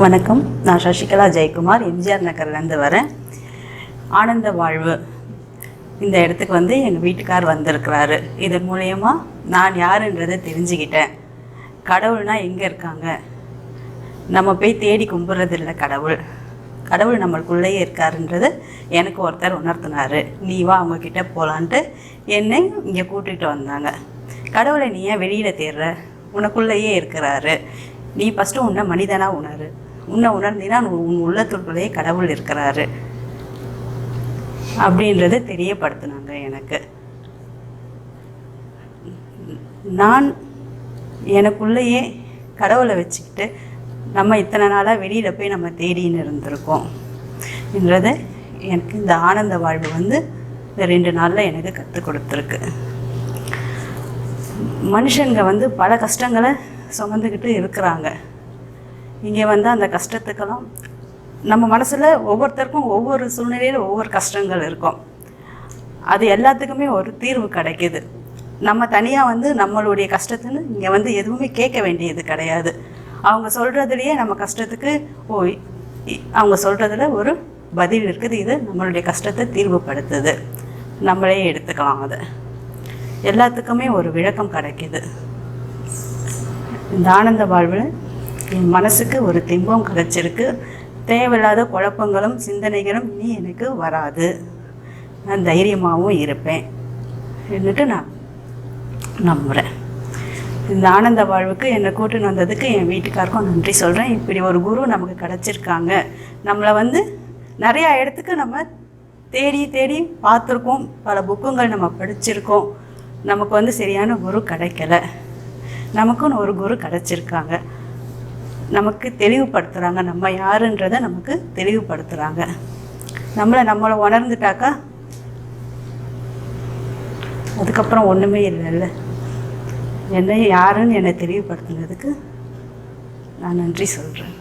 வணக்கம். நான் சசிகலா ஜெயக்குமார், எம்ஜிஆர் நகர்லேருந்து வரேன். ஆனந்த வாழ்வு இந்த இடத்துக்கு எங்கள் வீட்டுக்கார் வந்திருக்கிறாரு. இதன் மூலயமா நான் யாருன்றதை தெரிஞ்சுக்கிட்டேன். கடவுள்னால் எங்கே இருக்காங்க, நம்ம போய் தேடி கும்பிட்றதில்ல. கடவுள் நம்மளுக்குள்ளேயே இருக்காருன்றது எனக்கு ஒருத்தர் உணர்த்தினார். நீ வா அவங்கக்கிட்ட போகலான்ட்டு என்னை இங்கே கூட்டிகிட்டு வந்தாங்க. கடவுளை நீ ஏன் வெளியில் தேடுற, உனக்குள்ளேயே இருக்கிறாரு. நீ ஃபஸ்ட்டு உன்னை மனிதனாக உணரு. உன்னை உணர்ந்தீங்கன்னா உன் உள்ளத்துக்குள்ளேயே கடவுள் இருக்கிறாரு அப்படின்றத தெரியப்படுத்தினாங்க எனக்கு. நான் எனக்குள்ளேயே கடவுளை வச்சுக்கிட்டு நம்ம இத்தனை நாளாக வெளியில் போய் நம்ம தேடின்னு இருந்திருக்கோம் என்றதை எனக்கு இந்த ஆனந்த வாழ்வு இந்த 2 நாளில் எனக்கு கற்றுக் கொடுத்துருக்கு. மனுஷங்க பல கஷ்டங்களை சுமந்துக்கிட்டு இருக்கிறாங்க. இங்கே அந்த கஷ்டத்துக்கெல்லாம் நம்ம மனசில் ஒவ்வொருத்தருக்கும் ஒவ்வொரு சூழ்நிலையில் ஒவ்வொரு கஷ்டங்கள் இருக்கும். அது எல்லாத்துக்குமே ஒரு தீர்வு கிடைக்கிது. நம்ம தனியாக நம்மளுடைய கஷ்டத்துன்னு இங்கே எதுவுமே கேட்க வேண்டியது கிடையாது. அவங்க சொல்கிறதுலையே நம்ம கஷ்டத்துக்கு அவங்க சொல்கிறதுல ஒரு பதில் இருக்குது. இது நம்மளுடைய கஷ்டத்தை தீர்வுபடுத்துது. நம்மளே எடுத்துக்கலாம். அது எல்லாத்துக்குமே ஒரு விளக்கம் கிடைக்கிது. இந்த ஆனந்த வாழ்வில் என் மனசுக்கு ஒரு திம்பம் கிடைச்சிருக்கு. தேவையில்லாத குழப்பங்களும் சிந்தனைகளும் இனி எனக்கு வராது. நான் தைரியமாகவும் இருப்பேன் என்னட்டு நான் நம்புகிறேன். இந்த ஆனந்த வாழ்வுக்கு என்னை கூட்டின்னு வந்ததுக்கு என் வீட்டுக்காருக்கும் நன்றி சொல்கிறேன். இப்படி ஒரு குரு நமக்கு கிடச்சிருக்காங்க. நம்மளை நிறையா இடத்துக்கு நம்ம தேடி தேடி பார்த்துருக்கோம். பல புக்குங்கள் நம்ம படிச்சிருக்கோம். நமக்கு சரியான குரு கிடைக்கல. நமக்குன்னு ஒரு குரு கிடச்சிருக்காங்க. நமக்கு தெளிவுபடுத்துகிறாங்க. நம்ம யாருன்றதை நமக்கு தெளிவுபடுத்துகிறாங்க. நம்மளை உணர்ந்துட்டாக்கா அதுக்கப்புறம் ஒன்றுமே இல்லைல்ல. என்னை யாருன்னு என்னை தெளிவுபடுத்துனதுக்கு நான் நன்றி சொல்கிறேன்.